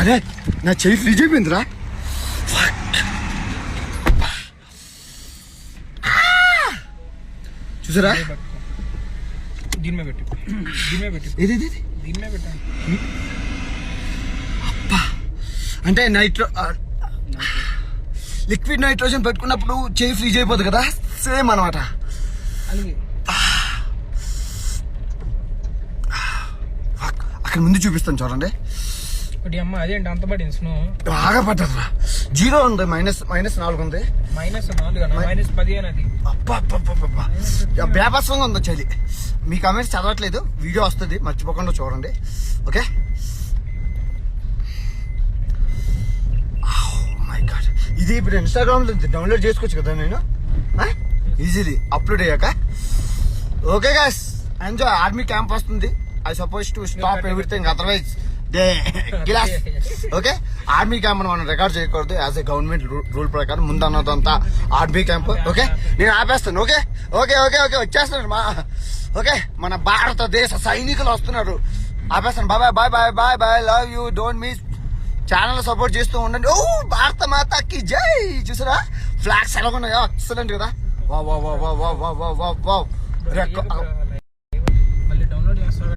అరే నా చెయ్యి ఫ్రీజ్ అయిపోయిందిరా. చూసారా దీని మీద పెట్టు ఇది దీని మీద పెట్టాను. అబ్బా అంటే లిక్విడ్ నైట్రోజన్ పెట్టుకున్నప్పుడు చెయ్యి ఫ్రీజ్ అయిపోతుంది కదా, సేమ్ అనమాట. అక్కడ ముందు చూపిస్తాను చూడండి. అమ్మ అదేంటి అంత పడింది స్నో? బాగా పడ్డది రా. 0 ఉంది, -4 ఉంది. -10 అది. అబ్బా బేపస్వంగా ఉంది చలి. మీ కామెంట్స్ చదవట్లేదు, వీడియో వస్తుంది, మర్చిపోకుండా చూడండి. ఓకే మై గాడ్, ఇది ఇప్పుడు ఇన్స్టాగ్రామ్ లో డౌన్లోడ్ చేసుకోవచ్చు కదా నేను ఈజీలీ అప్లోడ్ అయ్యాక. Okay guys, enjoy. Army camp వస్తుంది. I suppose to stop everything, otherwise they kill us. Okay, army camp మనం రికార్డ్ చేయకూడదు యాజ్ ఎ గవర్నమెంట్ రూల్ ప్రకారం. ముందు అన్నదంతా ఆర్మీ క్యాంప్. ఓకే, నేను ఆపేస్తాను. ఓకే ఓకే ఓకే ఓకే వచ్చేస్తున్నాడు ఓకే, మన భారతదేశ సైనికులు వస్తున్నారు. ఆపేస్తాను. Bye bye bye bye bye, love you, don't miss. Channel support చేస్తూ ఉండండి. ఓ భారత మాతాకి జై. చూసారా ఫ్లాగ్స్ ఎలా ఉన్నాయో, ఎక్సలెంట్ కదా. వా వా వా వా వా వా వా వా.